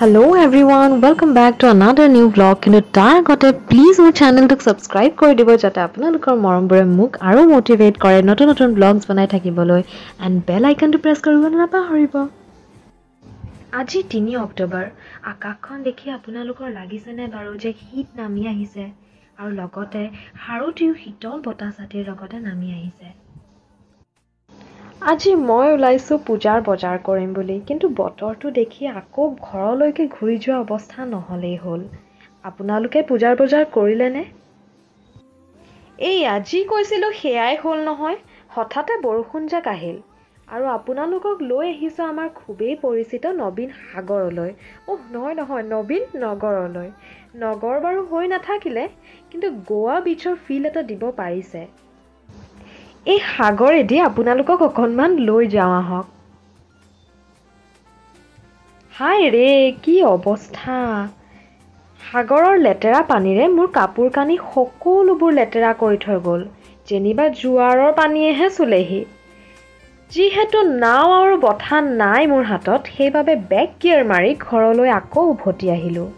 Hello everyone, welcome back to another new vlog. কিন্তু তাৰ আগতে প্লিজ মোৰ চেনেলটোক সাবস্ক্ৰাইব কৰি দিব যাতে আপোনালোকৰ মৰমবোৰে মোক আৰু মোটিভেট কৰে নতুন নতুন vlogs বনাই থাকিবলৈ and bell iconটো প্ৰেছ কৰিব নাপাহৰিব। আজি 3 অক্টোবৰ আকাশখন দেখি আপোনালোকৰ লাগিছেনে বাৰু যে শীত নামি আহিছে আৰু লগতে হাৰুটিও শীতল বতাহ ছাতিৰ লগতে নামি আহিছে। আজি মই ওলাইছো পূজাৰ বজাৰ কৰিম বুলি কিন্তু বতৰটো দেখি আকৌ ঘৰলৈকে ঘূৰি যোৱা অৱস্থা নহলেই হ'ল। আপোনালোকে পূজাৰ বজাৰ কৰিলেনে? এই আজি কৈছিলো হেয়াই হ'ল নহয়, হঠাতে বৰষুণ জাক আহিল আৰু আপোনালোকক লৈ আহিছো আমাৰ খুবেই পৰিচিত নবীন সাগৰলৈ। নহয় নবীন নগৰলৈ। নগৰ বাৰু হৈ নাথাকিলে কিন্তু গোৱা বিচৰ ফিল এটা দিব পাৰিছে। এই সাগৰেদি আপোনালোকক অকণমান লৈ যাওঁ আহক। হাই ৰে কি অৱস্থা! সাগৰৰ লেতেৰা পানীৰে মোৰ কাপোৰ কানি সকলোবোৰ লেতেৰা কৰি থৈ গ'ল। যেনিবা জোৱাৰৰ পানীয়েহে চুলেহি। যিহেতু নাও আৰু বঠা নাই মোৰ হাতত, সেইবাবে বেক গিয়াৰ মাৰি ঘৰলৈ আকৌ উভতি আহিলোঁ।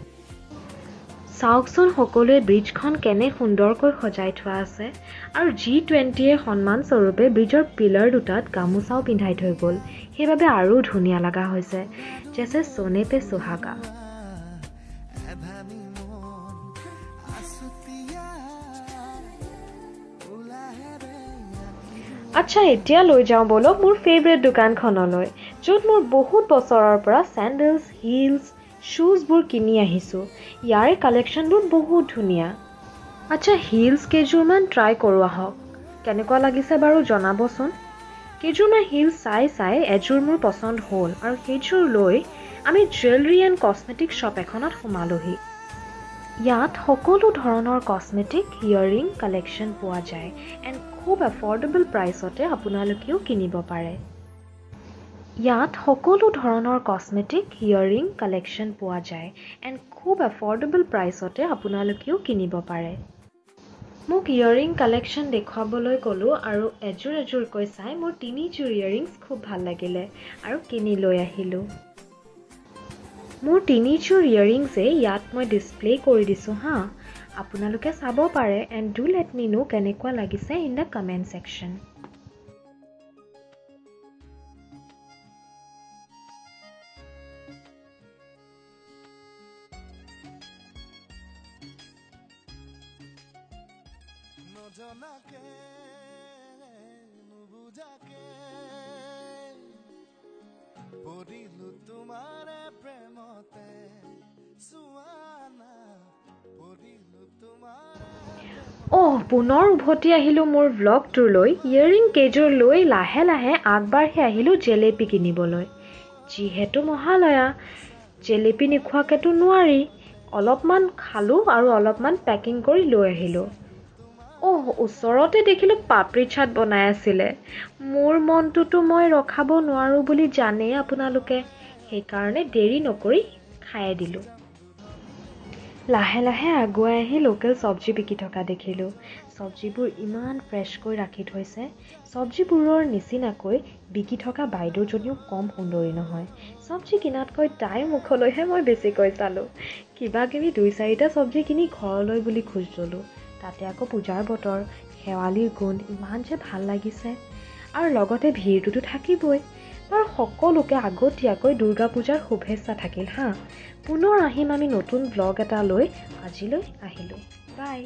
চাওকচোন সকলোৱে ব্ৰিজখন কেনে সুন্দৰকৈ সজাই থোৱা আছে আৰু G20য়ে সন্মান স্বৰূপে ব্ৰিজৰ পিলাৰ দুটাত গামোচাও পিন্ধাই থৈ গ'ল। সেইবাবে আৰু ধুনীয়া লগা হৈছে। জেছে সোনে পে সুহাগা। আচ্ছা এতিয়া লৈ যাওঁ বলক মোৰ ফেভৰেট দোকানখনলৈ, য'ত মোৰ বহুত বছৰৰ পৰা চেণ্ডেলছ, হিলছ, শ্বুজবোৰ কিনি আহিছোঁ। ইয়াৰে কালেকশ্যনবোৰ বহুত ধুনীয়া। আচ্ছা হিলছ কেইযোৰমান ট্ৰাই কৰোঁ আহক। কেনেকুৱা লাগিছে বাৰু জনাবচোন। কেইযোৰমান হিলছ চাই এযোৰ মোৰ পচন্দ হ'ল আৰু সেইযোৰ লৈ আমি জুৱেলাৰী এণ্ড কছমেটিক শ্বপ এখনত সোমালোহি। ইয়াত সকলো ধৰণৰ কছমেটিক ইয়েৰিং কালেকশ্যন পোৱা যায় এণ্ড খুব এফৰ্ডেবল প্ৰাইচতে আপোনালোকেও কিনিব পাৰে। ইয়াত সকলো ধৰণৰ কছমেটিক ইয়েৰিং কালেকশ্যন পোৱা যায় এণ্ড খুব এফৰ্ডেবল প্ৰাইচতে আপোনালোকেও কিনিব পাৰে। মোক ইয়েৰিং কালেকশ্যন দেখুৱাবলৈ ক'লোঁ আৰু এযোৰকৈ চাই মোৰ 3যোৰ ইয়েৰিংছ খুব ভাল লাগিলে আৰু কিনি লৈ আহিলোঁ। মোৰ 3যোৰ ইয়েৰিংছে ইয়াত মই ডিছপ্লে কৰি দিছোঁ হা। আপোনালোকে চাব পাৰে এণ্ড ডু লেট মি নো কেনেকুৱা লাগিছে ইন দ্য কমেণ্ট ছেকশ্যন। নজনাকে নুবুজাকে পৰিলো তোমাৰে প্ৰেমতে সুৱানা পৰিলো তোমাৰে। পুনৰ উভতি আহিলোঁ মোৰ ভ্লগটোলৈ। ইয়েৰিং কেইযোৰ লৈ লাহে লাহে আগবাঢ়ি আহিলোঁ জেলেপি কিনিবলৈ। যিহেতু মহালয়া, জেলেপি নোখোৱাকেতো নোৱাৰি। অলপমান খালোঁ আৰু অলপমান পেকিং কৰি লৈ আহিলোঁ। ওচৰতে দেখিলোঁ পাপৰি চাট বনাই আছিলে। মোৰ মনটোতো মই ৰখাব নোৱাৰোঁ বুলি জানেই আপোনালোকে, সেইকাৰণে দেৰি নকৰি খাই দিলোঁ। লাহে লাহে আগুৱাই আহি লোকেল চব্জি বিকি থকা দেখিলোঁ। চব্জিবোৰ ইমান ফ্ৰেছকৈ ৰাখি থৈছে। চব্জিবোৰৰ নিচিনাকৈ বিকি থকা বাইদেউজনীও কম সুন্দৰী নহয়। চব্জি কিনাতকৈ তাইৰ মুখলৈহে মই বেছিকৈ চালোঁ। কিবা কিবি 2-4টা চব্জি কিনি ঘৰলৈ বুলি খোজ ল'লোঁ। তাতে আকৌ পূজাৰ বতৰ, শেৱালিৰ গোন্ধ ইমান যে ভাল লাগিছে আৰু লগতে ভিৰটোতো থাকিবই। বাৰু সকলোকে আগতীয়াকৈ দুৰ্গা পূজাৰ শুভেচ্ছা থাকিল হা। পুনৰ আহিম আমি নতুন ব্লগ এটা লৈ। আজিলৈ আহিলোঁ, বাই।